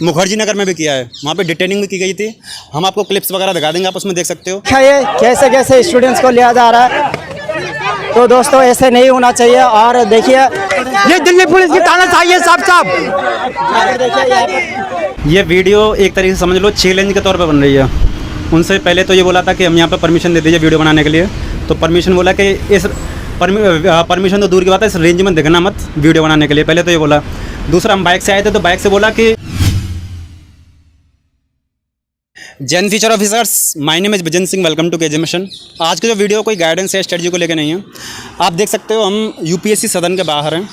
मुखर्जी नगर में भी किया है, वहाँ पे डिटेनिंग भी की गई थी। हम आपको क्लिप्स वगैरह दिखा देंगे, आप उसमें देख सकते हो। ये कैसे कैसे स्टूडेंट्स को लिया जा रहा है, तो दोस्तों ऐसे नहीं होना चाहिए। और देखिए ये दिल्ली पुलिस की तानाशाही है साफ। ये वीडियो एक तरीके से समझ लो चैलेंज के तौर पे बन रही है। उनसे पहले तो ये बोला था कि हम यहाँ पे परमिशन दे दीजिए वीडियो बनाने के लिए, तो परमिशन बोला कि इस परमिशन तो दूर की बात है, इस रेंज में दिखना मत वीडियो बनाने के लिए, पहले तो ये बोला। दूसरा हम बाइक से आए थे तो बाइक से बोला कि जैन future officers, my name is विजन Singh, welcome to KJ mission. आज की जो वीडियो कोई गाइडेंस या स्ट्रेटजी को लेकर नहीं है। आप देख सकते हो हम यूपीएससी सदन के बाहर हैं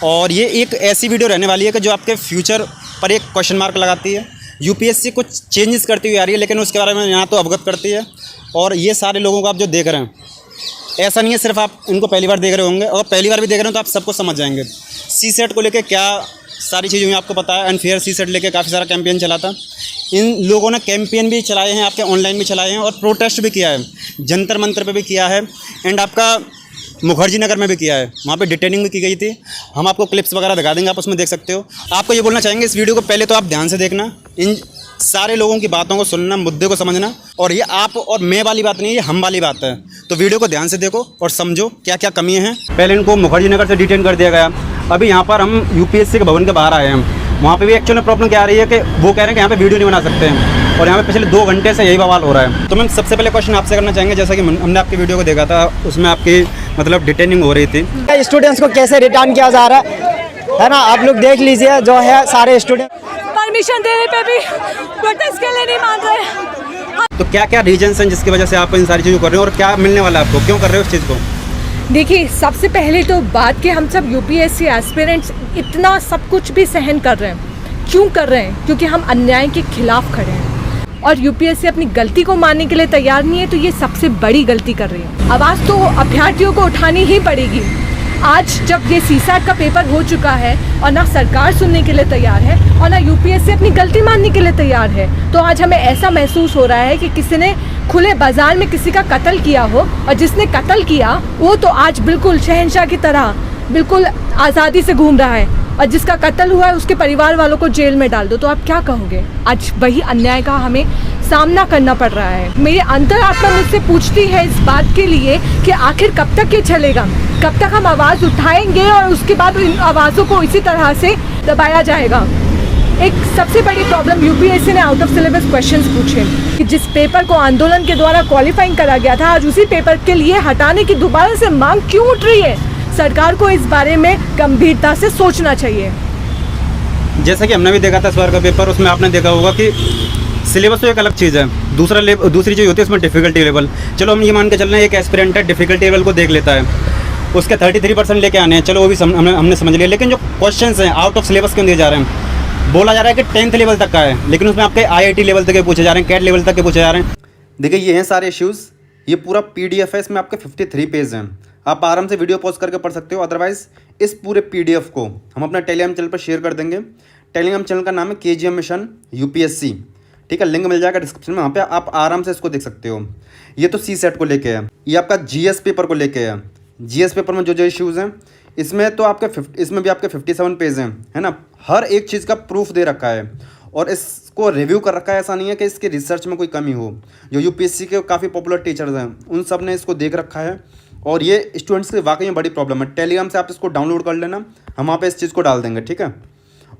और ये एक ऐसी वीडियो रहने वाली है कि जो आपके फ्यूचर पर एक क्वेश्चन मार्क लगाती है। यूपीएससी कुछ चेंजेस करती हुई आ रही है, लेकिन उसके बारे में यहाँ तो अवगत करती है। और ये सारे लोगों को आप जो देख रहे हैं, ऐसा नहीं है सिर्फ आप इनको पहली बार देख रहे होंगे, और पहली बार भी देख रहे हो तो आप सबको समझ जाएंगे। सी-सेट को लेकर क्या सारी चीज़ें हुई आपको पता है। अनफेयर सी-सेट लेके काफ़ी सारा कैंपेन चला था। इन लोगों ने कैंपेन भी चलाए हैं, आपके ऑनलाइन भी चलाए हैं और प्रोटेस्ट भी किया है, जंतर मंतर पे भी किया है, एंड आपका मुखर्जी नगर में भी किया है, वहाँ पे डिटेनिंग भी की गई थी। हम आपको क्लिप्स वगैरह दिखा देंगे, आप उसमें देख सकते हो। आपको ये बोलना चाहेंगे इस वीडियो को पहले तो आप ध्यान से देखना, इन सारे लोगों की बातों को सुनना, मुद्दे को समझना। और ये आप और मैं वाली बात नहीं है, ये हम वाली बात है। तो वीडियो को ध्यान से देखो और समझो क्या क्या कमियां हैं। पहले इनको मुखर्जी नगर से डिटेन कर दिया गया। अभी यहाँ पर हम यूपीएससी के भवन के बाहर आए हैं। वहाँ पे भी एक्चुअली प्रॉब्लम क्या आ रही है कि वो कह रहे हैं कि यहाँ पे वीडियो नहीं बना सकते हैं, और यहाँ पे पिछले 2 घंटे से यही बवाल हो रहा है। तो मैं सबसे पहले क्वेश्चन आपसे करना चाहेंगे, जैसा कि हमने आपकी वीडियो को देखा था, उसमें आपकी मतलब डिटेनिंग हो रही थी। स्टूडेंट्स को कैसे रिटर्न किया जा रहा है ना, आप लोग देख लीजिए। जो है सारे स्टूडेंट परमिशन देने पे भी प्रोटेस्ट के लिए नहीं मान रहे। तो क्या क्या रीजंस हैं जिसकी वजह से आप इन सारी चीज़ों को कर रहे हो, और क्या मिलने वाला है आपको, क्यों कर रहे हो इस चीज़ को? देखिए, सबसे पहले तो बात कि हम सब यूपीएससी एस्पिरेंट्स इतना सब कुछ भी सहन कर रहे हैं। क्यों कर रहे हैं? क्योंकि हम अन्याय के खिलाफ खड़े हैं और यूपीएससी अपनी गलती को मानने के लिए तैयार नहीं है, तो ये सबसे बड़ी गलती कर रही है। आवाज़ तो अभ्यर्थियों को उठानी ही पड़ेगी। आज जब ये सी-सेट का पेपर हो चुका है और ना सरकार सुनने के लिए तैयार है और ना यूपीएससी अपनी गलती मानने के लिए तैयार है, तो आज हमें ऐसा महसूस हो रहा है कि किसी ने खुले बाजार में किसी का कत्ल किया हो, और जिसने कत्ल किया वो तो आज बिल्कुल शहंशाह की तरह बिल्कुल आज़ादी से घूम रहा है, और जिसका कत्ल हुआ है उसके परिवार वालों को जेल में डाल दो, तो आप क्या कहोगे? आज वही अन्याय का हमें सामना करना पड़ रहा है। मेरी अंतरात्मा मुझसे पूछती है इस बात के लिए कि आखिर कब तक ये चलेगा, कब तक हम आवाज़ उठाएंगे और उसके बाद इन आवाज़ों को इसी तरह से दबाया जाएगा। एक सबसे बड़ी प्रॉब्लम, यूपीएससी ने आउट ऑफ सिलेबस क्वेश्चंस पूछे कि जिस पेपर को आंदोलन के द्वारा क्वालिफाइंग करा गया था, आज उसी पेपर के लिए हटाने की दोबारा से मांग क्यों उठ रही है? सरकार को इस बारे में गंभीरता से सोचना चाहिए। जैसा कि हमने भी देखा था इस बार का पेपर, उसमें आपने देखा होगा कि सिलेबस तो एक अलग चीज़ है, दूसरी चीज़ होती है उसमें डिफ़िकल्टी लेवल। चलो हम ये मान के चल रहे हैं एक एस्पिरेंट है, डिफ़िकल्टी लेवल को देख लेता है, उसके 33% लेके आने हैं, चलो वो भी हमने समझ लिया। लेकिन जो क्वेश्चंस हैं आउट ऑफ सिलेबस क्यों दिए जा रहे हैं? बोला जा रहा है कि 10th लेवल तक का है, लेकिन उसमें आपके IIT लेवल तक के पूछे जा रहे हैं, कैट लेवल तक के पूछे जा रहे हैं। देखिए ये हैं सारे इश्यूज़, ये पूरा PDF है, इसमें आपके 53 पेज हैं। आप आराम से वीडियो पॉज करके पढ़ सकते हो। अदरवाइज़ इस पूरे PDF को हम अपना टेलीग्राम चैनल पर शेयर कर देंगे। टेलीग्राम चैनल का नाम है KGM मिशन UPSC, ठीक है, लिंक मिल जाएगा डिस्क्रिप्शन में, वहाँ पे आप आराम से इसको देख सकते हो। ये तो सी-सेट को लेके है, ये आपका GS पेपर को लेके है। GS पेपर में जो जो इश्यूज़ हैं, इसमें तो आपके इसमें भी आपके 57 पेज हैं, है ना। हर एक चीज़ का प्रूफ दे रखा है और इसको रिव्यू कर रखा है। ऐसा नहीं है कि इसके रिसर्च में कोई कमी हो। जो UPSC के काफ़ी पॉपुलर टीचर्स हैं, उन सब ने इसको देख रखा है, और ये स्टूडेंट्स की वाकई में बड़ी प्रॉब्लम है। टेलीग्राम से आप इसको डाउनलोड कर लेना, हम वहाँ पे इस चीज़ को डाल देंगे, ठीक है।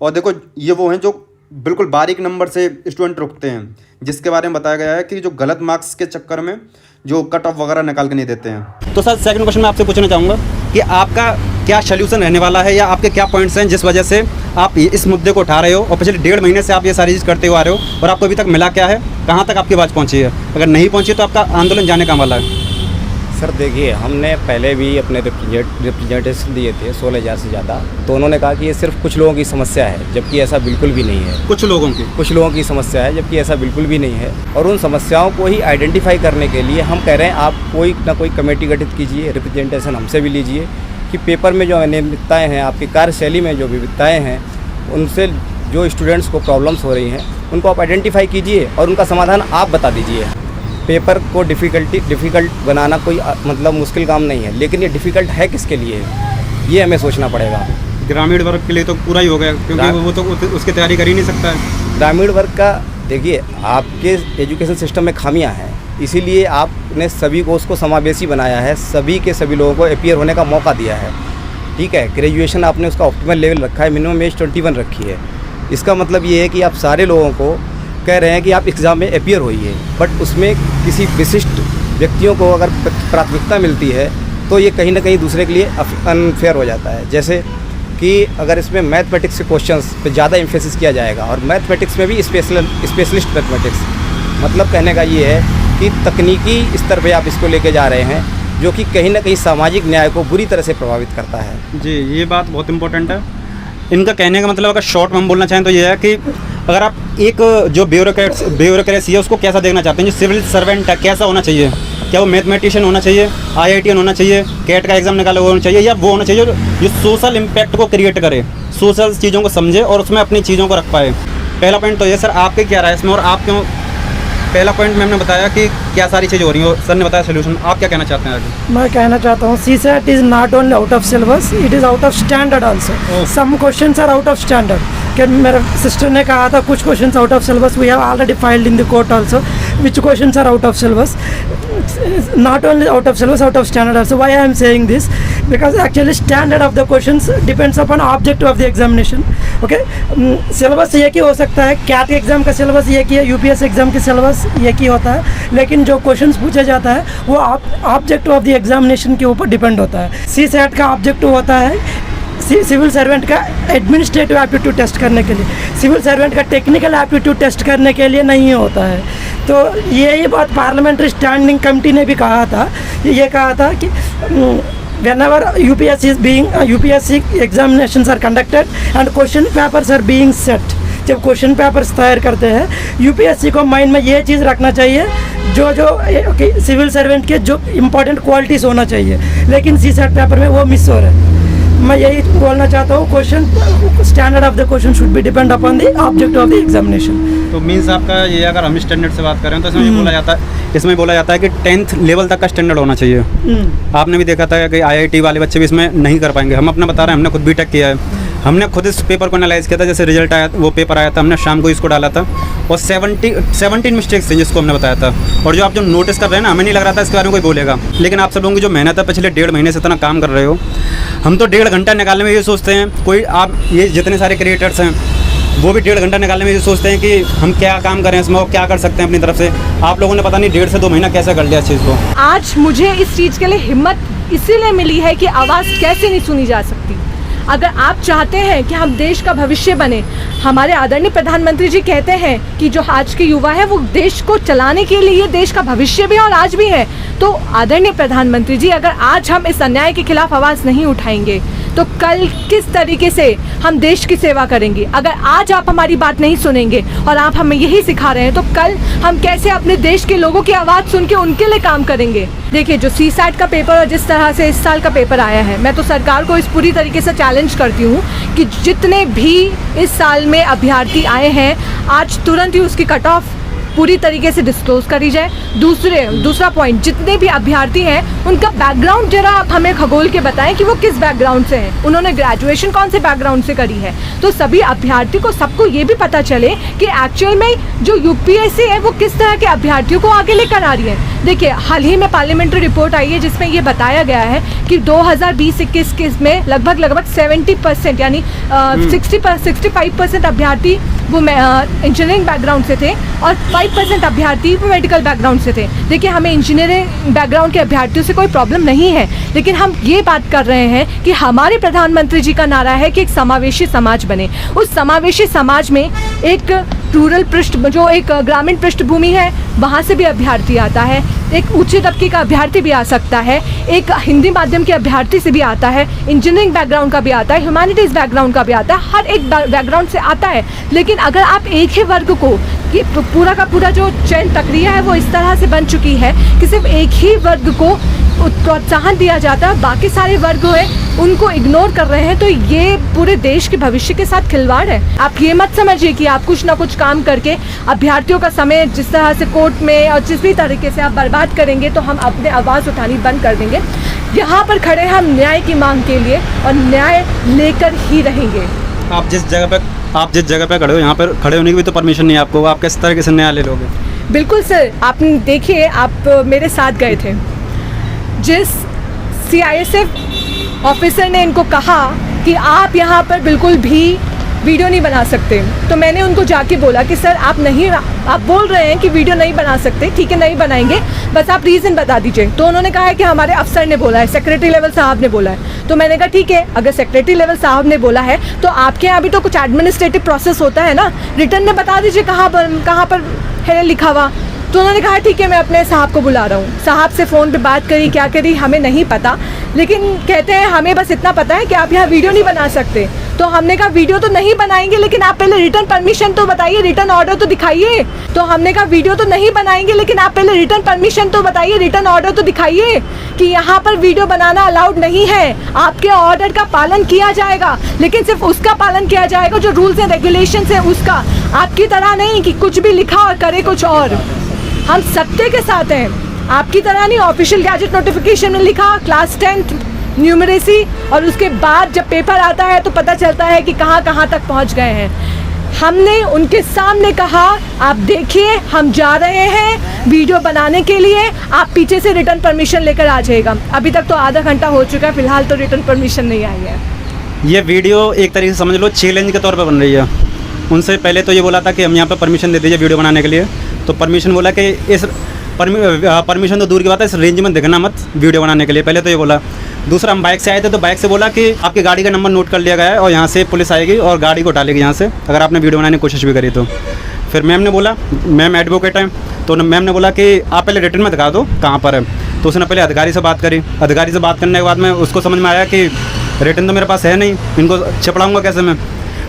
और देखो ये वो हैं जो बिल्कुल बारीक नंबर से स्टूडेंट रुकते हैं, जिसके बारे में बताया गया है कि जो गलत मार्क्स के चक्कर में जो कट ऑफ वगैरह निकाल के नहीं देते हैं। तो सर सेकंड क्वेश्चन मैं आपसे पूछना चाहूँगा कि आपका क्या सोल्यूशन रहने वाला है, या आपके क्या पॉइंट्स हैं जिस वजह से आप इस मुद्दे को उठा रहे हो, और पिछले 1.5 महीने से आप ये सारी चीज़ करते हुए आ रहे हो, और आपको अभी तक मिला क्या है, कहाँ तक आपकी आवाज़ पहुँची है? अगर नहीं पहुँची तो आपका आंदोलन जाने का वाला है। सर देखिए, हमने पहले भी अपने रिप्रेजेंटेशन दिए थे 16,000 से ज़्यादा, तो उन्होंने कहा कि ये सिर्फ कुछ लोगों की समस्या है, जबकि ऐसा बिल्कुल भी नहीं है। कुछ लोगों की समस्या है, जबकि ऐसा बिल्कुल भी नहीं है। और उन समस्याओं को ही आइडेंटिफाई करने के लिए हम कह रहे हैं आप कोई ना कोई कमेटी गठित कीजिए, रिप्रेजेंटेशन हमसे भी लीजिए कि पेपर में जो अनियमितताएँ हैं, आपकी कार्यशैली में जो विविधताएँ हैं, उनसे जो स्टूडेंट्स को प्रॉब्लम्स हो रही हैं उनको आप आइडेंटिफाई कीजिए और उनका समाधान आप बता दीजिए। पेपर को डिफ़िकल्ट बनाना कोई मतलब मुश्किल काम नहीं है, लेकिन ये डिफ़िकल्ट है किसके लिए, ये हमें सोचना पड़ेगा। ग्रामीण वर्ग के लिए तो पूरा ही हो गया, क्योंकि वो तो उसकी तैयारी कर ही नहीं सकता है। ग्रामीण वर्ग का देखिए, आपके एजुकेशन सिस्टम में खामियां हैं, इसीलिए आपने सभी को उसको समावेशी बनाया है, सभी के सभी लोगों को अपीयर होने का मौका दिया है। ठीक है, ग्रेजुएशन आपने उसका ऑप्टिमल लेवल रखा है, मिनिमम एज 21 रखी है। इसका मतलब ये है कि आप सारे लोगों को कह रहे हैं कि आप एग्ज़ाम में अपीयर होइए, बट उसमें किसी विशिष्ट व्यक्तियों को अगर प्राथमिकता मिलती है तो ये कहीं ना कहीं दूसरे के लिए अनफेयर हो जाता है। जैसे कि अगर इसमें मैथमेटिक्स के क्वेश्चंस पे ज़्यादा एम्फेसिस किया जाएगा, और मैथमेटिक्स में भी स्पेशलिस्ट मैथमेटिक्स, मतलब कहने का ये है कि तकनीकी स्तर पे आप इसको लेके जा रहे हैं, जो कि कहीं ना कहीं सामाजिक न्याय को बुरी तरह से प्रभावित करता है। जी, ये बात बहुत इंपॉर्टेंट है। इनका कहने का मतलब अगर शॉर्ट में हम बोलना चाहें तो ये है कि अगर आप एक जो ब्यूरोक्रेसी है उसको कैसा देखना चाहते हैं, जो सिविल सर्वेंट है कैसा होना चाहिए, क्या वो मैथमेटिशियन होना चाहिए, IITian होना चाहिए, कैट का एग्ज़ाम निकाले होना चाहिए, या वो होना चाहिए जो सोशल इम्पैक्ट को क्रिएट करे, सोशल चीज़ों को समझे और उसमें अपनी चीज़ों को रख पाए। पहला पॉइंट तो ये सर, आपके क्या राय है इसमें, और आप क्यों, पहला पॉइंट में हमने बताया कि क्या सारी चीज़ें हो रही हैं, सर ने बताया सोल्यूशन, आप क्या कहना चाहते हैं आगे? मैं कहना चाहता हूँ CSAT is not only out of syllabus, it is out of standard also. Some questions are out of standard. कि मेरे सिस्टर ने कहा था कुछ questions out of syllabus, we have already filed in the court also which questions are out of syllabus, not only out of syllabus, out of standard also. Why I am saying this? Because actually standard of the questions depends upon objective of the examination. Okay, syllabus एक ही हो सकता है, cat exam का syllabus एक ही है, UPSC exam का syllabus एक ही होता है, लेकिन जो क्वेश्चंस पूछा जाता है वो ऑब्जेक्टिव ऑफ द एग्जामिनेशन के ऊपर डिपेंड होता है। CSAT का ऑब्जेक्टिव होता है सिविल सर्वेंट का एडमिनिस्ट्रेटिव एप्टीट्यूड टेस्ट करने के लिए, सिविल सर्वेंट का टेक्निकल एप्टीट्यूड टेस्ट करने के लिए नहीं होता है। तो यही बात पार्लियामेंट्री स्टैंडिंग कमेटी ने भी कहा था, ये कहा था कि whenever UPSC examinations are conducted and question papers are being set, जब क्वेश्चन पेपर्स तैयार करते हैं UPSC को माइंड में ये चीज़ रखना चाहिए जो सिविल सर्वेंट के जो इम्पोर्टेंट क्वालिटीज़ होना चाहिए, लेकिन CSAT पेपर में वो मिस हो रहा है। मैं यही बोलना चाहता हूँ, question standard of the question should be depend upon the object of the examination. तो मीन्स आपका ये, अगर हम स्टैंडर्ड से बात करें तो इसमें बोला जाता है कि 10th लेवल तक का स्टैंडर्ड होना चाहिए। आपने भी देखा था कि IIT वाले बच्चे भी इसमें नहीं कर पाएंगे। हम अपना बता रहे हैं, हमने खुद B.Tech किया है, हमने खुद इस पेपर को एनालाइज किया था, जैसे रिजल्ट आया वो पेपर आया था, हमने शाम को इसको डाला था और 17 मिस्टेक्स थे जिसको हमने बताया था। और जो आप जो नोटिस कर रहे हैं ना, हमें नहीं लग रहा था इसके बारे में कोई बोलेगा, लेकिन आप सब लोगों की जो मेहनत है, पिछले 1.5 महीने से इतना काम कर रहे हो, हम तो 1.5 घंटा निकालने में ये सोचते हैं, कोई आप ये जितने सारे क्रिएटर्स हैं वो भी 1.5 घंटा निकालने में ये सोचते हैं कि हम क्या काम करें इसमें और क्या कर सकते हैं अपनी तरफ से। आप लोगों ने पता नहीं 1.5 से 2 महीना कैसे कर लिया इस चीज़ को। आज मुझे इस चीज़ के लिए हिम्मत इसीलिए मिली है कि आवाज़ कैसे नहीं सुनी जा सकती। अगर आप चाहते हैं कि हम देश का भविष्य बने, हमारे आदरणीय प्रधानमंत्री जी कहते हैं कि जो आज के युवा है वो देश को चलाने के लिए देश का भविष्य भी और आज भी है। तो आदरणीय प्रधानमंत्री जी, अगर आज हम इस अन्याय के खिलाफ आवाज़ नहीं उठाएंगे तो कल किस तरीके से हम देश की सेवा करेंगे। अगर आज आप हमारी बात नहीं सुनेंगे और आप हमें यही सिखा रहे हैं तो कल हम कैसे अपने देश के लोगों की आवाज़ सुन के उनके लिए काम करेंगे। देखिए, जो CSAT का पेपर और जिस तरह से इस साल का पेपर आया है, मैं तो सरकार को इस पूरी तरीके से चैलेंज करती हूँ कि जितने भी इस साल में अभ्यर्थी आए हैं, आज तुरंत ही उसकी कट ऑफ पूरी तरीके से डिस्क्लोज करी जाए। दूसरा पॉइंट, जितने भी अभ्यर्थी हैं उनका बैकग्राउंड जरा आप हमें खगोल के बताएं कि वो किस बैकग्राउंड से हैं, उन्होंने ग्रेजुएशन कौन से बैकग्राउंड से करी है, तो सभी अभ्यर्थी को सबको ये भी पता चले कि एक्चुअल में जो UPSC है वो किस तरह के अभ्यर्थियों को आगे लेकर आ रही है। देखिए, हाल ही में पार्लियामेंट्री रिपोर्ट आई है जिसमें ये बताया गया है कि 2020-21 में लगभग 70% यानी 65% अभ्यर्थी वो इंजीनियरिंग बैकग्राउंड से थे और 5% अभ्यर्थी वो मेडिकल बैकग्राउंड से थे। देखिए, हमें इंजीनियरिंग बैकग्राउंड के अभ्यर्थियों से कोई प्रॉब्लम नहीं है, लेकिन हम ये बात कर रहे हैं कि हमारे प्रधानमंत्री जी का नारा है कि एक समावेशी समाज बने। उस समावेशी समाज में एक रूरल जो एक ग्रामीण पृष्ठभूमि है वहाँ से भी अभ्यर्थी आता है, एक ऊंचे तबके का अभ्यर्थी भी आ सकता है, एक हिंदी माध्यम के अभ्यर्थी से भी आता है, इंजीनियरिंग बैकग्राउंड का भी आता है, ह्यूमैनिटीज़ बैकग्राउंड का भी आता है, हर एक बैकग्राउंड से आता है। लेकिन अगर आप एक ही वर्ग को, कि पूरा का पूरा जो चयन प्रक्रिया है वो इस तरह से बन चुकी है कि सिर्फ एक ही वर्ग को प्रोत्साहन दिया जाता है, बाकी सारे वर्ग हैं उनको इग्नोर कर रहे हैं, तो ये पूरे देश के भविष्य के साथ खिलवाड़ है। आप ये मत समझिए कि आप कुछ ना कुछ काम करके अभ्यर्थियों का समय जिस तरह से कोर्ट में और जिस भी तरीके से आप बर्बाद करेंगे तो हम अपने आवाज़ उठानी बंद कर देंगे। यहाँ पर खड़े हैं हम न्याय की मांग के लिए और न्याय लेकर ही रहेंगे। आप जिस जगह पे खड़े हो, यहाँ पर खड़े होने की भी तो परमिशन नहीं है आपको, आप किस तरीके से न्यायालय लोगे? बिल्कुल सर, आप देखिए, आप मेरे साथ गए थे। जिस CISF ऑफिसर ने इनको कहा कि आप यहाँ पर बिल्कुल भी वीडियो नहीं बना सकते, तो मैंने उनको जाके बोला कि सर आप बोल रहे हैं कि वीडियो नहीं बना सकते, ठीक है नहीं बनाएंगे, बस आप रीज़न बता दीजिए। तो उन्होंने कहा है कि हमारे अफसर ने बोला है, सेक्रेटरी लेवल साहब ने बोला है। तो मैंने कहा ठीक है, अगर सेक्रेटरी लेवल साहब ने बोला है तो आपके यहाँ भी तो कुछ एडमिनिस्ट्रेटिव प्रोसेस होता है ना, रिटर्न में बता दीजिए कहाँ पर है लिखा हुआ। तो उन्होंने कहा ठीक है, मैं अपने साहब को बुला रहा हूँ। साहब से फ़ोन पे बात करी, क्या करी हमें नहीं पता, लेकिन कहते हैं हमें बस इतना पता है कि आप यहाँ वीडियो नहीं बना सकते। तो हमने कहा वीडियो तो नहीं बनाएंगे, लेकिन आप पहले रिटर्न परमिशन तो बताइए, रिटर्न ऑर्डर तो दिखाइए। तो हमने कहा वीडियो तो नहीं बनाएंगे, लेकिन आप पहले रिटर्न परमिशन तो बताइए, रिटर्न ऑर्डर तो दिखाइए कि यहाँ पर वीडियो बनाना अलाउड नहीं है। आपके ऑर्डर का पालन किया जाएगा, लेकिन सिर्फ उसका पालन किया जाएगा जो रूल्स एंड रेगुलेशंस है उसका, आपकी तरह नहीं कि कुछ भी लिखा और करे कुछ और। हम सत्य के साथ हैं, आपकी तरह नहीं। ऑफिशियल गैजेट नोटिफिकेशन में लिखा क्लास 10 न्यूमरेसी, और उसके बाद जब पेपर आता है तो पता चलता है कि कहाँ कहाँ तक पहुँच गए हैं। हमने उनके सामने कहा आप देखिए हम जा रहे हैं वीडियो बनाने के लिए, आप पीछे से रिटर्न परमिशन लेकर आ जाइएगा। अभी तक तो आधा घंटा हो चुका है, फिलहाल तो रिटर्न परमिशन नहीं आई है। ये वीडियो एक तरीके से समझ लो चैलेंज के तौर पर बन रही है। उनसे पहले तो ये बोला था कि हम यहाँ पर परमिशन दे दीजिए वीडियो बनाने के लिए, तो परमिशन बोला कि इस परमिशन तो दूर की बात है, इस रेंज में दिखना मत वीडियो बनाने के लिए, पहले तो ये बोला। दूसरा हम बाइक से आए थे तो बाइक से बोला कि आपकी गाड़ी का नंबर नोट कर लिया गया है और यहाँ से पुलिस आएगी और गाड़ी को डालेगी यहाँ से, अगर आपने वीडियो बनाने की कोशिश भी करी तो। फिर मैम ने बोला, मैम एडवोकेट हैं, तो मैम ने बोला कि आप पहले रिटर्न में दिखा दो कहाँ पर है। तो उसने पहले अधिकारी से बात करी, अधिकारी से बात करने के बाद में उसको समझ में आया कि रिटर्न तो मेरे पास है नहीं, इनको छिपड़ाऊँगा कैसे मैं।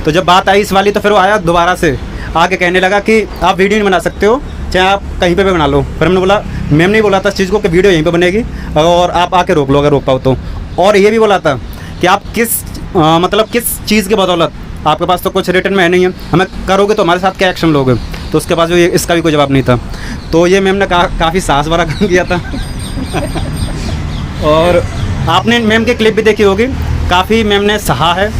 तो जब बात आई इस वाली तो फिर वो आया दोबारा से आके कहने लगा कि आप वीडियो नहीं बना सकते हो, चाहे आप कहीं पे भी बना लो। फिर हमने बोला, मैम ने बोला था इस चीज़ को कि वीडियो यहीं पे बनेगी और आप आके रोक लो अगर रोक पाओ तो। और ये भी बोला था कि आप किस चीज़ की बदौलत, आपके पास तो कुछ रिटर्न में है नहीं है, हमें करोगे तो हमारे साथ क्या एक्शन लोगे। तो उसके पास इसका भी कोई जवाब नहीं था। तो ये मैम ने काफ़ी साहस भरा काम किया था। और आपने मैम की क्लिप भी देखी होगी, काफ़ी मैम ने सहा है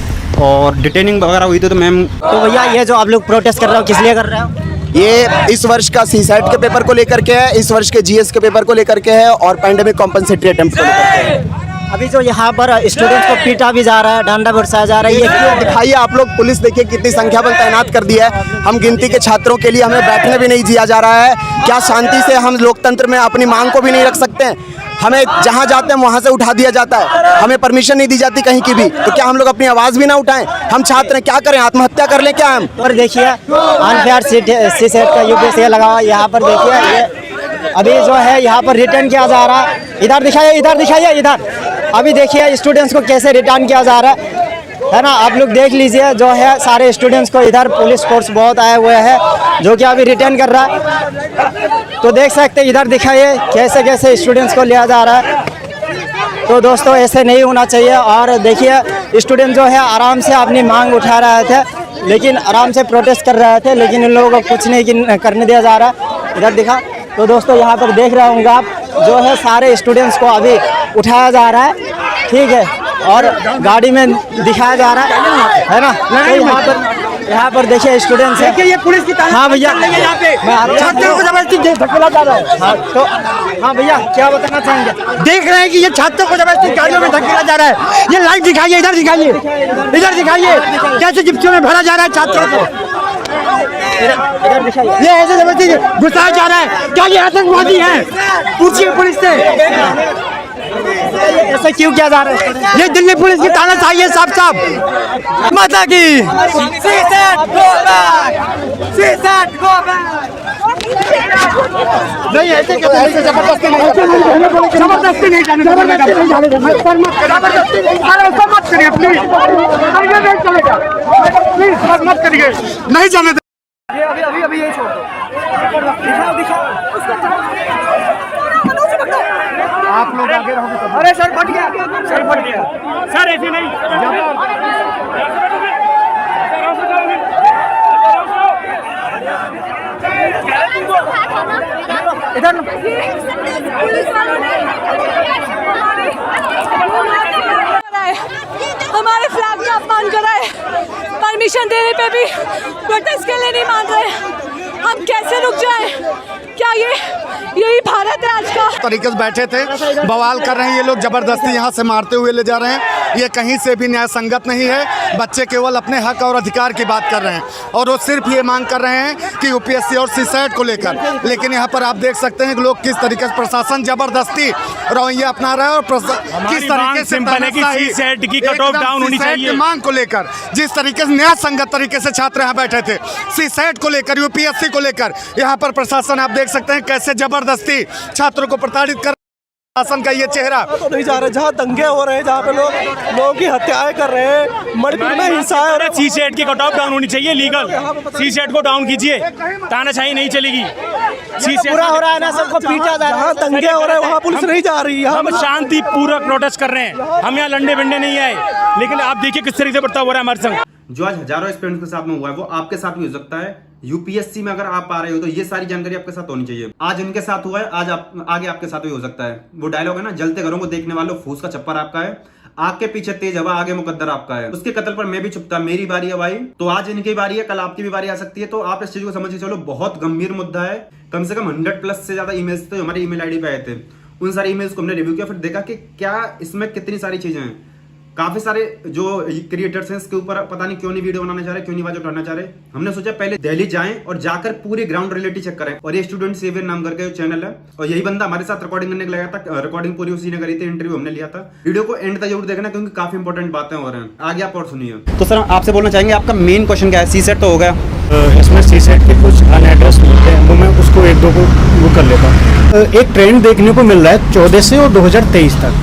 और डिटेनिंग वगैरह हुई थी तो मैम। तो भैया ये जो आप लोग प्रोटेस्ट कर रहे हो किस लिए कर रहे हो? ये इस वर्ष का CSAT के पेपर को लेकर के है, इस वर्ष के GS के पेपर को लेकर के है और पैंडेमिक कॉम्पनसेटरी अटेम्प्ट को लेकर के है। अभी जो यहाँ पर स्टूडेंट्स को पीटा भी जा रहा है, डंडा बरसाया जा रहा है, ये क्यों? दिखाइए आप लोग, पुलिस देखिए कितनी संख्या बल तैनात कर दिया है। हम गिनती के छात्रों के लिए हमें बैठने भी नहीं दिया जा रहा है। क्या शांति से हम लोकतंत्र में अपनी मांग को भी नहीं रख सकते हैं? हमें जहाँ जाते हैं वहाँ से उठा दिया जाता है, हमें परमिशन नहीं दी जाती कहीं की भी। तो क्या हम लोग अपनी आवाज़ भी ना उठाएं? हम छात्र हैं, क्या करें, आत्महत्या कर लें क्या हम? और देखिए अनफेयर CSAT का UPSC लगा हुआ, यहाँ पर देखिए ये अभी जो है यहाँ पर रिटर्न किया जा रहा है। इधर दिखाइए इधर। अभी देखिए स्टूडेंट्स को कैसे रिटर्न किया जा रहा है ना, आप लोग देख लीजिए। जो है सारे स्टूडेंट्स को इधर पुलिस फोर्स बहुत आए हुए हैं जो कि अभी रिटर्न कर रहा है। तो देख सकते हैं, इधर दिखाइए कैसे कैसे स्टूडेंट्स को लिया जा रहा है। तो दोस्तों ऐसे नहीं होना चाहिए। और देखिए स्टूडेंट जो है आराम से अपनी मांग उठा रहे थे, लेकिन आराम से प्रोटेस्ट कर रहे थे, लेकिन इन लोगों को कुछ नहीं करने दिया जा रहा। इधर दिखा। तो दोस्तों यहाँ पर देख रहे होंगे आप, जो है सारे स्टूडेंट्स को अभी उठाया जा रहा है, ठीक है, और गाड़ी में दिखाया जा रहा है ना। तो यहाँ पर देखिए स्टूडेंट्स हैं। ये पुलिस की हाँ भैया, छात्रों को जबरदस्ती धकेला जा रहा है। हाँ तो हाँ भैया क्या बताना चाहेंगे? देख रहे हैं कि ये छात्रों को जबरदस्ती गाड़ियों में धकेला जा रहा है। ये लाइव दिखाइए, इधर दिखाइए कैसे जिप्सियों में भरा जा रहा है छात्रों को। ये ऐसे जबरदस्ती घुसाया जा रहा है। क्या ये आतंकवादी है? पूछिए पुलिस से, ऐसा क्यों किया जा रहा है? ये दिल्ली पुलिस की तानाशाही है साफ। माता की नहीं, ऐसे जबरदस्ती नहीं जाने मत करिए प्लीज, मत करिए, नहीं जाने। अभी यही छोड़ दो, दिखाओ आप लोग आगे रहोगे। अरे सर फट गया, सर ऐसे नहीं। इधर अपमान करा है, परमिशन देने पे भी प्रोटेस्ट के लिए नहीं मान रहे। हम कैसे रुक जाएं? क्या यही भारत है आज का? तरीके से बैठे थे, बवाल कर रहे हैं ये लोग, जबरदस्ती यहाँ से मारते हुए ले जा रहे हैं। ये कहीं से भी न्याय संगत नहीं है। बच्चे केवल अपने हक और अधिकार की बात कर रहे हैं और वो सिर्फ ये मांग कर रहे हैं कि यूपीएससी और सीसेट को लेकर। लेकिन यहाँ पर आप देख सकते हैं कि लोग किस तरीके से प्रशासन जबरदस्ती रवैया अपना रहा है और किस तरीके से सीसेट की कट ऑफ डाउन होनी चाहिए मांग को लेकर जिस तरीके से न्याय संगत तरीके से छात्र यहाँ बैठे थे, सीसेट को लेकर, यूपीएससी को लेकर, यहाँ पर प्रशासन आप देख सकते हैं कैसे जबरदस्ती छात्रों को प्रताड़ित कर। शासन का ये चेहरा तो नहीं जा रहा, जहाँ दंगे हो रहे हैं, जहाँ पे लोगों की हत्याएं कर रहे हैं, मणिपुर में हिंसा है। सीसेट की कट ऑफ डाउन होनी चाहिए, लीगल सीसेट को डाउन कीजिए, तानाशाही नहीं चलेगी। पूरा हो रहा है ना, सबको पीटा जा रहा है। जहाँ दंगे हो रहे हैं वहाँ पुलिस नहीं जा रही है। हम शांति पूर्वक प्रोटेस्ट कर रहे हैं, हम यहाँ लंडे बंडे नहीं आए। लेकिन आप देखिए किस तरीके से बर्ताव हो रहा है हमारे संग। जो आज हजारों स्टूडेंट्स के साथ में हुआ है वो आपके साथ भी हो सकता है। यूपीएससी में अगर आप आ रहे हो तो ये सारी जानकारी आपके साथ होनी चाहिए। आज इनके साथ हुआ है, आज आगे आपके साथ भी हो सकता है। वो डायलॉग है ना, जलते घरों को देखने वालों, फूस का छप्पर आपका है, आग के पीछे तेज हवा, आगे मुकद्दर आपका है। उसके कत्ल पर मैं भी चुपता, मेरी बारी है भाई। तो आज इनकी बारी है, कल आपकी भी बारी आ सकती है। तो आप इस चीज को समझ के चलो, बहुत गंभीर मुद्दा है। कम से कम 100+ से ज्यादा ईमेल्स थे हमारे ईमेल आईडी पे आए थे। उन सारे ईमेल्स को हमने रिव्यू किया, फिर देखा कि क्या इसमें कितनी सारी चीजें हैं। काफी सारे जो क्रिएटर्स हैं इसके ऊपर पता नहीं क्यों नहीं वीडियो बनाना चाह रहे, क्यों नहीं आवाज उठाना चाह रहे। हमने सोचा पहले दिल्ली जाएं और जाकर पूरी ग्राउंड रियलिटी चेक करें। और ये स्टूडेंट सेवियर नाम करके चैनल है, और यही बंदा हमारे साथ रिकॉर्डिंग करने लगा था। रिकॉर्डिंग पूरी उसी ने करी थी, इंटरव्यू हमने लिया था। वीडियो को एंड तक जरूर देखना क्योंकि काफी इंपॉर्टेंट बातें हो रहे हैं। आगे आप और सुनिए। तो सर आपसे बोलना चाहेंगे, आपका मेन क्वेश्चन क्या है? सीसेट तो हो गया, इसमें सीसेट के कुछ अनएड्रेस मिलते हैं तो मैं उसको एक दो को वो कर लेता हूँ। एक ट्रेंड देखने को मिल रहा है 14 से और 2023 तक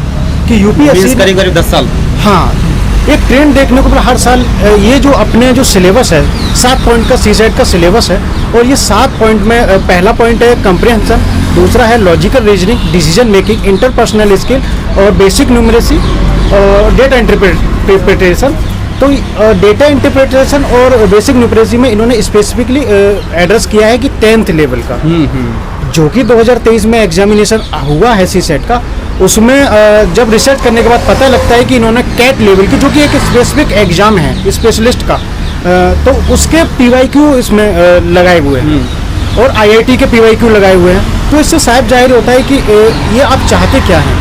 कि यूपीएससी करीब 10 साल। हाँ, एक ट्रेंड देखने को मिला हर साल। ये जो अपने जो सिलेबस है 7 पॉइंट का सीसेट का सिलेबस है, और ये 7 पॉइंट में पहला पॉइंट है कंप्रिहेंशन, दूसरा है logical reasoning, decision making, interpersonal skill और बेसिक न्यूमरेसी और डेटा इंटरप्रिटेशन। तो डेटा इंटरप्रिटेशन और बेसिक न्यूमरेसी में इन्होंने स्पेसिफिकली एड्रेस किया है कि 10th लेवल का, जो कि 2023 में एग्जामिनेशन हुआ है सीसेट का। उसमें जब रिसर्च करने के बाद पता लगता है कि इन्होंने कैट लेवल की, जो कि एक स्पेसिफिक एग्जाम है स्पेशलिस्ट का, तो उसके PYQ इसमें लगाए हुए हैं और IIT के PYQ लगाए हुए हैं। तो इससे साफ जाहिर होता है कि ये आप चाहते क्या हैं।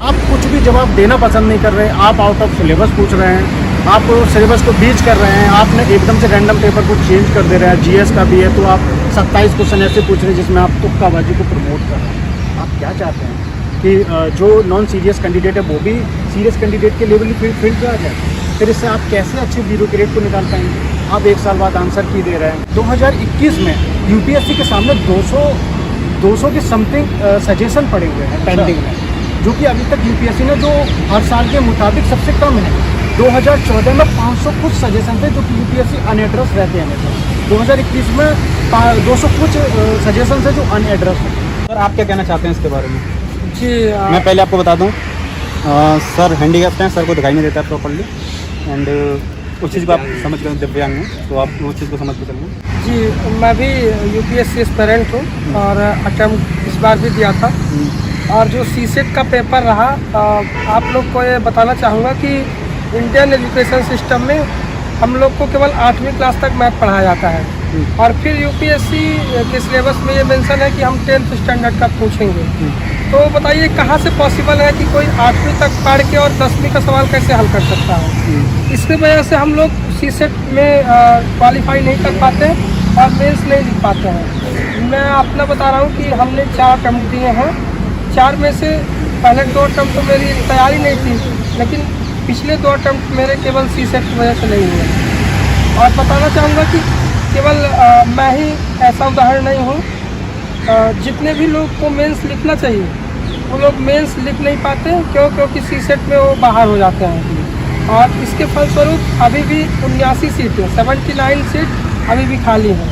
आप कुछ भी जवाब देना पसंद नहीं कर रहे, आप आउट ऑफ सिलेबस पूछ रहे हैं, आप सिलेबस को बीच कर रहे हैं, आपने एकदम से रैंडम पेपर को चेंज कर दे रहे हैं। GS का भी है तो आप 27 क्वेश्चन ऐसे पूछ रहे हैं जिसमें आप तुक्काबाजी को प्रमोट कर रहे हैं। आप क्या चाहते हैं कि जो नॉन सीरियस कैंडिडेट है वो भी सीरियस कैंडिडेट के लेवल फील्ड पे आ जाए? फिर इससे आप कैसे अच्छे जीरो के रेट को निकाल पाएंगे? आप 1 साल बाद आंसर की दे रहे हैं। 2021 में यूपीएससी के सामने 200 के समथिंग सजेशन पड़े हुए हैं पेंडिंग में, जो कि अभी तक यूपीएससी ने जो हर साल के मुताबिक सबसे कम है। 2014 में 500 कुछ सजेशन थे जो कि यूपीएससी अनएड्रेस रहते हैं हमेशा। 2021 में 200 कुछ सजेशन है जो अनएड्रेस है। सर आप क्या कहना चाहते हैं इसके बारे में? जी मैं पहले आपको बता दूं, सर हैंडीकैप्ड हैं, सर को दिखाई नहीं देता है प्रॉपर्ली, एंड उस चीज़ को आप समझ कर, दिव्यांग हैं तो आप उस चीज़ को समझ कर चलिए। जी, मैं भी यूपीएससी एस्पिरेंट हूँ और अटेम्प्ट इस बार भी दिया था। और जो सीसेट का पेपर रहा, आप लोग को ये बताना चाहूँगा कि इंडियन एजुकेशन सिस्टम में हम लोग को केवल 8वीं क्लास तक मैथ पढ़ाया जाता है, और फिर यूपीएससी के सिलेबस में ये मेंशन है कि हम 10th स्टैंडर्ड का पूछेंगे। तो बताइए कहाँ से पॉसिबल है कि कोई 8वीं तक पढ़ के और 10वीं का सवाल कैसे हल कर सकता है? इसकी वजह से हम लोग सीसेट में क्वालिफाई नहीं कर पाते और मेंस नहीं लिख पाते हैं। मैं अपना बता रहा हूँ कि हमने 4 अटेम्प्ट दिए हैं। 4 में से पहले 2 अटेम्प्ट तो मेरी तैयारी नहीं थी, लेकिन पिछले 2 अटेम्प्ट मेरे केवल सीसेट की वजह से नहीं हुए। और बताना चाहूँगा कि केवल मैं ही ऐसा उदाहरण नहीं हूँ, जितने भी लोग को मेंस लिखना चाहिए वो लोग मेंस लिख नहीं पाते। क्योंकि सीसेट में वो बाहर हो जाते हैं, और इसके फलस्वरूप अभी भी 79 सीटें 79 सीट अभी भी खाली हैं।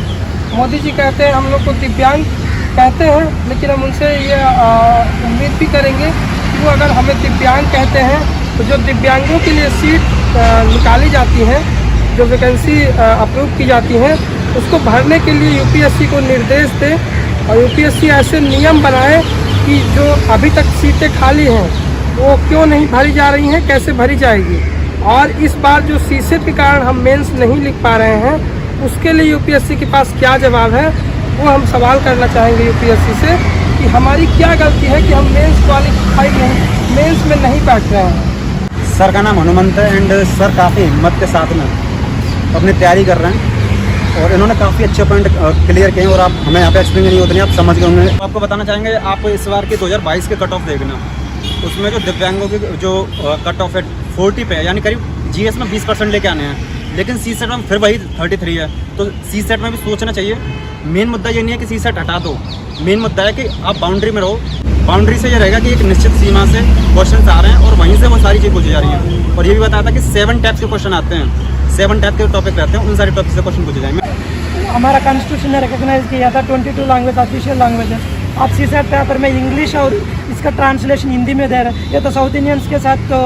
मोदी जी कहते हैं हम लोग को दिव्यांग कहते हैं, लेकिन हम उनसे ये उम्मीद भी करेंगे कि वो अगर हमें दिव्यांग कहते हैं तो जो दिव्यांगों के लिए सीट निकाली जाती हैं, जो वैकेंसी अप्रूव की जाती हैं, उसको भरने के लिए यूपीएससी को निर्देश दे और यूपीएससी ऐसे नियम बनाए कि जो अभी तक सीटें खाली हैं वो क्यों नहीं भरी जा रही हैं, कैसे भरी जाएगी। और इस बार जो सीसेट के कारण हम मेंस नहीं लिख पा रहे हैं, उसके लिए यूपीएससी के पास क्या जवाब है, वो हम सवाल करना चाहेंगे यूपीएससी से कि हमारी क्या गलती है कि हम मेंस क्वालिफाई नहीं, मेंस में नहीं बैठ रहे हैं। सर का नाम हनुमंत है एंड सर काफ़ी हिम्मत के साथ में अपनी तैयारी कर रहे हैं और इन्होंने काफ़ी अच्छे पॉइंट क्लियर किए हैं और आप हमें यहाँ पे एक्सप्लेन नहीं होते नहीं, आप समझ गए होंगे। आपको बताना चाहेंगे, आप इस बार के 2022 के कट ऑफ देखना, उसमें जो दिव्यांगों की जो कट ऑफ है 40 पे है, यानी करीब जीएस में 20% लेके आने हैं, लेकिन सी सेट में फिर वही 33 है। तो सी सेट में भी सोचना चाहिए। मेन मुद्दा ये नहीं है कि सी सेट हटा दो, मेन मुद्दा है कि आप बाउंड्री में रहो। बाउंड्री से ये रहेगा कि एक निश्चित सीमा से क्वेश्चन आ रहे हैं और वहीं से वो सारी चीज़ पूछी जा रही है। और ये भी बताया था कि 7 टाइप्स के क्वेश्चन आते हैं, 7 टाइप के टॉपिक रहते हैं, उन सारे टॉपिक से क्वेश्चन पूछे जाएंगे। हमारा कॉन्स्टिट्यूशन ने रिकॉग्नाइज किया था 22 लैंग्वेज ऑफिशियल लैंग्वेज है। आप सीसेट पेपर में इंग्लिश और इसका ट्रांसलेशन हिंदी में दे रहे हैं, ये तो साउथ इंडियंस के साथ तो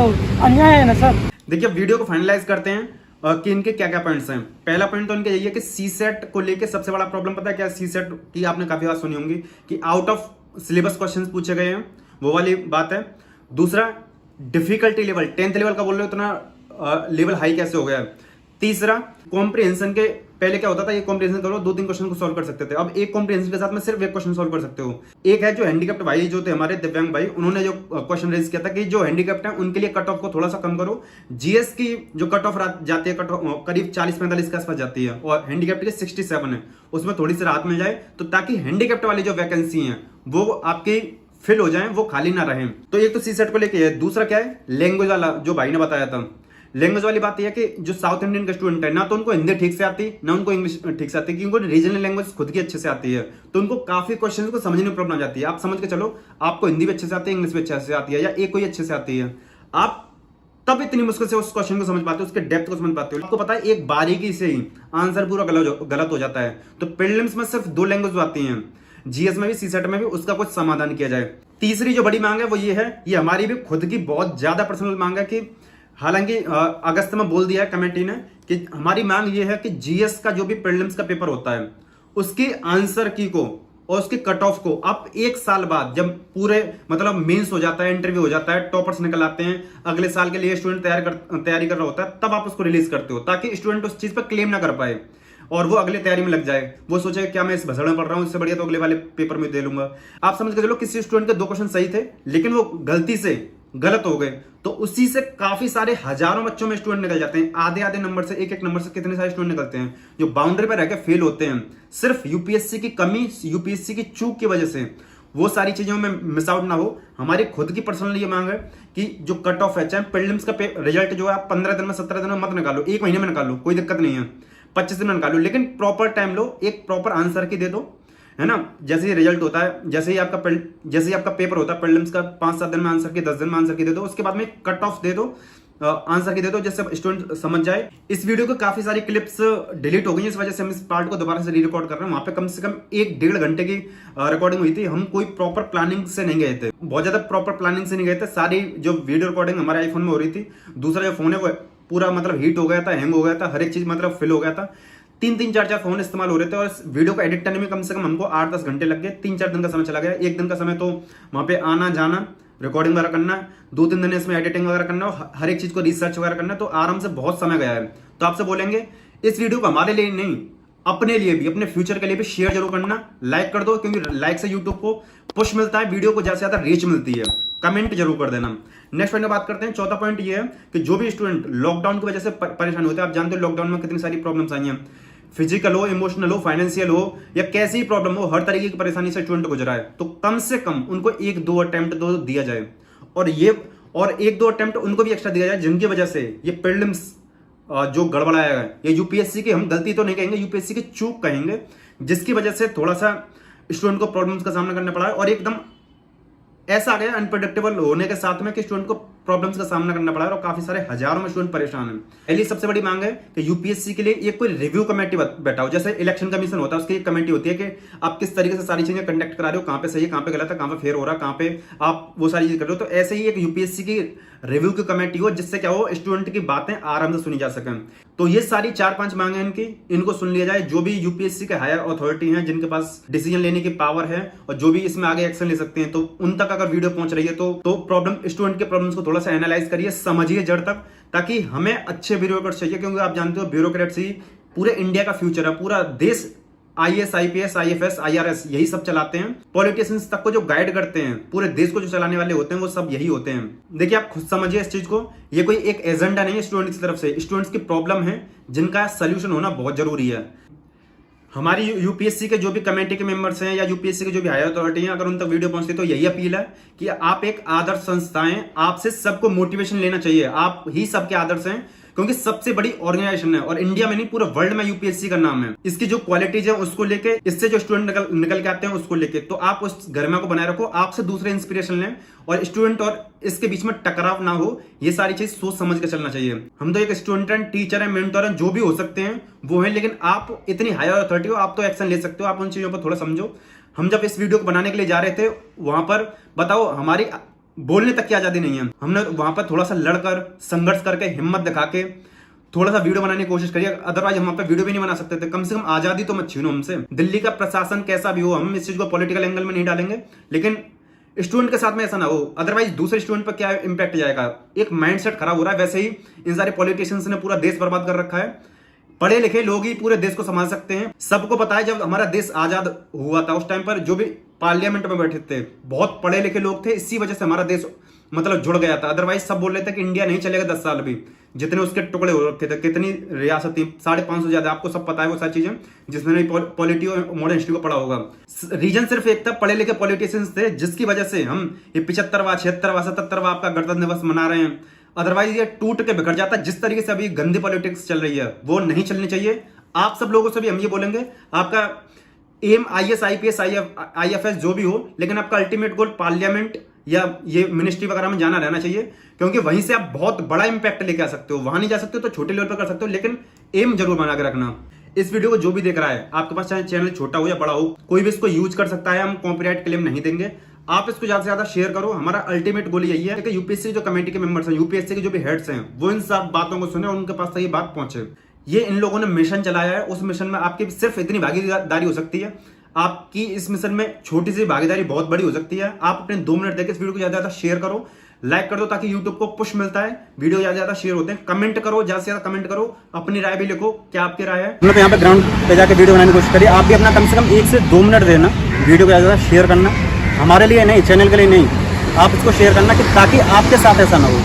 अन्याय है ना सर। देखिए, वीडियो को फाइनलाइज करते हैं कि इनके क्या क्या पॉइंट्स हैं। पहला पॉइंट तो इनका यही है कि सी सेट को लेके सबसे बड़ा प्रॉब्लम पता है क्या? सी सेट की आपने काफी बात सुनी होंगी कि आउट ऑफ सिलेबस क्वेश्चन पूछे गए हैं, वो वाली बात है। दूसरा, डिफिकल्टी लेवल 10th लेवल का बोल रहे हो, उतना लेवल हाई कैसे हो गया है। तीसरा, कॉम्प्रिहेंशन के पहले क्या होता था, ये कॉम्प्रिहेंशन करो 2-3 क्वेश्चन को सॉल्व कर सकते थे, अब एक कॉम्प्रिहेंशन के साथ में सिर्फ एक क्वेश्चन सॉल्व कर सकते हो। एक है जो हैंडीकैप्ड भाई जो थे हमारे दिव्यांग भाई, उन्होंने जो क्वेश्चन रेज किया था कि जो हैंडीकैप्ड है उनके लिए कट ऑफ को थोड़ा सा कम करो। जीएस की जो कट ऑफ जाती है, कट ऑफ करीब 40-45 के आसपास जाती है और हैंडीकैप्ड की 67 है, उसमें थोड़ी सी राहत मिल जाए तो ताकि हैंडीकैप्ड वाली जो वैकेंसी है वो आपकी फिल हो जाए, वो खाली ना रहे। तो एक तो सी सेट को लेके है। दूसरा क्या है, लैंग्वेज वाला जो भाई ने बताया था। लैंग्वेज वाली बात यह है कि जो साउथ इंडियन का स्टूडेंट है ना, तो उनको हिंदी ठीक से आती ना उनको इंग्लिश ठीक से आती, क्योंकि उनको रीजनल लैंग्वेज खुद की अच्छे से आती है, तो उनको काफी क्वेश्चंस को समझने में प्रॉब्लम आ जाती है। आप समझ के चलो, आपको हिंदी भी अच्छे से आती है, इंग्लिश भी अच्छे से आती है, या एक कोई अच्छे से आती है, आप तब इतनी मुश्किल से उस क्वेश्चन को समझ पाते हो, उसके डेप्थ को समझ पाते हो। आपको पता है एक बारीकी से ही आंसर पूरा गलत हो जाता है। तो प्रीलिम्स में सिर्फ 2 लैंग्वेज आती हैं, जीएस में भी सीसेट में भी, उसका कुछ समाधान किया जाए। तीसरी जो बड़ी मांग है वो ये है, ये हमारी भी खुद की बहुत ज्यादा पर्सनल मांग है कि हालांकि अगस्त में बोल दिया है कमेटी ने कि हमारी मांग ये है कि जीएस का जो भी प्रीलिम्स का पेपर होता है उसके आंसर की को और उसके कट ऑफ को आप 1 साल बाद, जब पूरे मतलब मेंस हो जाता है, इंटरव्यू हो जाता है, टॉपर्स निकल आते हैं, अगले साल के लिए स्टूडेंट तैयारी कर रहा होता है, तब आप उसको रिलीज करते हो ताकि स्टूडेंट उस चीज पर क्लेम ना कर पाए और वो अगले तैयारी में लग जाए। वो सोचे क्या मैं इस भसड़ में पढ़ रहा हूँ, इससे बढ़िया तो अगले वाले पेपर में दे लूंगा। आप समझ के चलो किसी स्टूडेंट के 2 क्वेश्चन सही थे लेकिन वो गलती से गलत हो गए, तो उसी से काफी सारे हजारों बच्चों में स्टूडेंट निकल जाते हैं। आधे नंबर से, एक नंबर से कितने सारे स्टूडेंट निकलते हैं जो बाउंड्री पर रहकर फेल होते हैं, सिर्फ यूपीएससी की कमी, यूपीएससी की चूक की वजह से। वो सारी चीजों में मिस आउट ना हो। हमारी खुद की पर्सनल ये मांग है कि जो कट ऑफ है, चाहे प्रीलिम्स का रिजल्ट जो है आप 15 दिन में, 17 दिन में मत निकालो, 1 महीने में निकालो, कोई दिक्कत नहीं है, 25 दिन में निकालो, लेकिन प्रॉपर टाइम लो, एक प्रॉपर आंसर की दे दो, है ना। जैसे ही रिजल्ट होता है, जैसे ही आपका पेपर होता है प्रीलिम्स का, 5-7 दिन में आंसर की, 10 दिन में आंसर की दे दो, उसके बाद में कट ऑफ दे दो, आंसर की दे दो, जिससे स्टूडेंट समझ जाए। इस वीडियो को काफी सारी क्लिप्स डिलीट हो गई, इस वजह से हम इस पार्ट को दोबारा से री रिकॉर्ड कर रहे हैं। वहां पे कम से कम 1-1.5 घंटे की रिकॉर्डिंग हुई थी। हम कोई प्रॉपर प्लानिंग से नहीं गए थे, बहुत ज्यादा प्रॉपर प्लानिंग से नहीं गए थे। सारी जो वीडियो रिकॉर्डिंग हमारे आईफोन में हो रही थी, दूसरा जो फोन है वो पूरा मतलब हीट हो गया था, हैंग हो गया था, हर एक चीज मतलब फिल हो गया था। 3-3, 4-4 फोन इस्तेमाल हो रहे थे और इस वीडियो को एडिट करने में कम से कम हमको 8-10 घंटे लग गए। 3-4 दिन का समय चला गया। 1 दिन का समय तो वहां पे आना जाना, रिकॉर्डिंग वगैरह करना, 2-3 दिन इसमें एडिटिंग वगैरह करना, हर एक चीज को रिसर्च वगैरह करना, तो आराम से बहुत समय गया है। तो आपसे बोलेंगे इस वीडियो को हमारे लिए नहीं, अपने लिए भी, अपने फ्यूचर के लिए भी शेयर जरूर करना, लाइक कर दो, क्योंकि लाइक से यूट्यूब को पुश मिलता है, वीडियो को ज्यादा से ज्यादा रीच मिलती है। कमेंट जरूर कर देना। नेक्स्ट पॉइंट में बात करते हैं। चौथा पॉइंट ये है कि जो भी स्टूडेंट लॉकडाउन की वजह से परेशान होते हैं, आप जानते हो लॉकडाउन में कितनी सारी प्रॉब्लम्स आई हैं, फिजिकल हो, इमोशनल हो, फाइनेंशियल हो, या कैसी प्रॉब्लम हो, हर तरीके की परेशानी से स्टूडेंट गुजरा है, तो कम से कम उनको 1-2 अटेम्प्ट तो दिया जाए, और 1-2 अटेम्प्ट उनको भी एक्स्ट्रा दिया जाए, जिनकी वजह से ये प्रीलिम्स जो गड़बड़ाया है, ये यूपीएससी की, हम गलती तो नहीं कहेंगे, यूपीएससी की चूक कहेंगे, जिसकी वजह से थोड़ा सा स्टूडेंट को प्रॉब्लम्स का सामना करना पड़ा है। और एकदम ऐसा आ गया अनप्रेडिक्टेबल होने के साथ में कि स्टूडेंट को प्रॉब्लम्स का सामना करना पड़ा है और काफी सारे हजारों में स्टूडेंट परेशान हैं। पहली सबसे बड़ी मांग है कि यूपीएससी के लिए एक कोई रिव्यू कमेटी बैठा हो, जैसे इलेक्शन कमीशन होता है, उसकी एक कमेटी होती है कि आप किस तरीके से सारी चीजें कंडक्ट करा रहे हो, कहां पे सही है, कहां पे गलत है, कहां पे फेयर हो रहा है, कहां पे आप वो सारी चीज कर रहे हो। तो ऐसे ही एक यूपीएससी की रिव्यू की कमेटी हो, जिससे क्या हो, स्टूडेंट की बातें आराम से सुनी जा सकें। तो ये सारी 4-5 मांगे इनकी, इनको सुन लिया जाए। जो भी यूपीएससी के हायर अथॉरिटी हैं, जिनके पास डिसीजन लेने की पावर है और जो भी इसमें आगे एक्शन ले सकते हैं, तो उन तक अगर वीडियो पहुंच रही है तो प्रॉब्लम स्टूडेंट के प्रॉब्लम्स को थोड़ा सा एनालाइज करिए, समझिए जड़ तक, ताकि हमें अच्छे ब्यूरोक्रेट्स चाहिए। क्योंकि आप जानते हो ब्यूरोक्रेट्स ही पूरे इंडिया का फ्यूचर है। पूरा देश IAS, IPS, IFS, IRS यही सब चलाते हैं। पॉलिटिशियंस तक को जो गाइड करते हैं, पूरे देश को जो चलाने वाले होते हैं, वो सब यही होते हैं। देखिए आप खुद समझिए इस चीज को, ये कोई एक एजेंडा नहीं है स्टूडेंट्स की तरफ से। स्टूडेंट्स की प्रॉब्लम है जिनका सोल्यूशन होना बहुत जरूरी है। हमारी यूपीएससी के जो भी कमेटी के मेंबर्स हैं या यूपीएससी के जो भी हायर अथॉरिटी हैं, अगर उन तक वीडियो पहुंचती तो यही अपील है कि आप एक आदर्श संस्थाएं, आपसे सबको मोटिवेशन लेना चाहिए। आप ही सबके आदर्श हैं, क्योंकि सबसे बड़ी ऑर्गेनाइजेशन है और इंडिया में नहीं पूरे वर्ल्ड में यूपीएससी का नाम है। इसकी जो क्वालिटीज है उसको लेके, इससे जो स्टूडेंट निकल के आते हैं उसको लेके, तो आप उस गरिमा को बनाए रखो, आपसे दूसरे इंस्पिरेशन लें और स्टूडेंट और इसके बीच में टकराव ना हो। ये सारी चीज सोच समझ के चलना चाहिए। हम तो एक स्टूडेंट हैं, टीचर हैं, मेंटर हैं, जो भी हो सकते हैं वो है, लेकिन आप इतनी हायर अथॉरिटी हो, आप तो एक्शन ले सकते हो। आप उन चीजों पर थोड़ा समझो। हम जब इस वीडियो को बनाने के लिए जा रहे थे, वहां पर बताओ हमारी बोलने तक की आजादी नहीं है। हमने वहां पर थोड़ा सा लड़कर, संघर्ष करके, हिम्मत दिखा के थोड़ा सा वीडियो बनाने की कोशिश करिए। अदरवाइज हम वहां पे वीडियो भी नहीं बना सकते थे। कम से कम आजादी तो मत छीनो हमसे। दिल्ली का प्रशासन कैसा भी हो, हम इस चीज को पॉलिटिकल एंगल में नहीं डालेंगे, लेकिन स्टूडेंट के साथ में ऐसा ना हो। अदरवाइज दूसरे स्टूडेंट पर क्या इंपैक्ट जाएगा। एक माइंडसेट खराब हो रहा है। वैसे ही इन सारे पॉलिटिशियंस ने पूरा देश बर्बाद कर रखा है। पढ़े लिखे लोग ही पूरे देश को संभाल सकते हैं। सबको पता है जब हमारा देश आजाद हुआ था, उस टाइम पर जो भी पार्लियामेंट में बैठे थे बहुत पढ़े लिखे लोग थे। इसी वजह से हमारा देश मतलब जुड़ गया था। अदरवाइज सब बोल रहे थे कि इंडिया नहीं चलेगा 10 साल भी। जितने उसके टुकड़े हो रखे थे, कितनी रियासत थी, 550 ज्यादा, आपको सब पता है वो सारी चीजें, जिसने पॉलिटी और मॉडर्न हिस्ट्री को पढ़ा होगा। रीजन सिर्फ एक था, पढ़े लिखे पॉलिटिशियंस थे, जिसकी वजह से हम ये 75वां, 76वां, 77वां आपका गणतंत्र दिवस मना रहे हैं। अदरवाइज ये टूट के बिखर जाता। जिस तरीके से अभी गंदी पॉलिटिक्स चल रही है वो नहीं चलनी चाहिए। आप सब लोगों से भी हम ये बोलेंगे, आपका एम IAS, IPS, IFS जो भी हो, लेकिन आपका अल्टीमेट गोल पार्लियामेंट या ये मिनिस्ट्री वगैरह में जाना रहना चाहिए, क्योंकि वहीं से आप बहुत बड़ा इंपैक्ट लेके आ सकते हो। वहां नहीं जा सकते हो तो छोटे लेवल पर कर सकते हो, लेकिन एम जरूर बना के रखना। इस वीडियो को जो भी देख रहा है, आपके पास चाहे चैनल छोटा हो या बड़ा हो, कोई भी इसको यूज कर सकता है। हम कॉपीराइट क्लेम नहीं देंगे। आप इसको ज्यादा से ज्यादा शेयर करो। हमारा अल्टीमेट गोल यही है कि यूपीएससी जो कमेटी के मेंबर्स हैं, यूपीएससी के जो भी हेड्स हैं, वो इन सब बातों को सुने और उनके पास तक ये बात पहुंचे। ये इन लोगों ने मिशन चलाया है। उस मिशन में आपकी सिर्फ इतनी भागीदारी हो सकती है। आपकी इस मिशन में छोटी सी भागीदारी बहुत बड़ी हो सकती है। आप अपने 2 मिनट देकर इस वीडियो को ज्यादा ज्यादा शेयर करो, लाइक कर दो, ताकि यूट्यूब को पुश मिलता है। वीडियो ज्यादा ज्यादा शेयर होते हैं। कमेंट करो, ज्यादा से ज्यादा कमेंट करो, अपनी राय भी लिखो, क्या आपकी राय है। हम लोग यहाँ पे ग्राउंड पे जाकर वीडियो बनाने की कोशिश करिए। आप भी अपना कम से कम 1 से 2 मिनट देना, वीडियो को ज्यादा ज्यादा शेयर करना। हमारे लिए नहीं, चैनल के लिए नहीं, आप इसको शेयर करना कि ताकि आपके साथ ऐसा ना हो।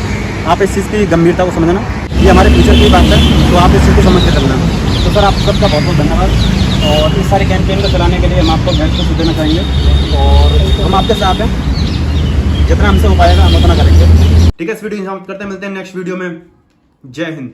आप इस चीज़ की गंभीरता को समझना, ये हमारे फ्यूचर की बात है, तो आप इस चीज़ को समझ के चलना। तो सर आप सबका बहुत बहुत धन्यवाद। और इस सारे कैंपेन को चलाने के लिए हम आपको हेल्प को देना चाहेंगे और हम आपके साथ हैं। जितना हमसे हो पाएगा हम उतना करेंगे। ठीक है, इस वीडियो को समाप्त करते हैं। मिलते हैं नेक्स्ट वीडियो में। जय हिंद।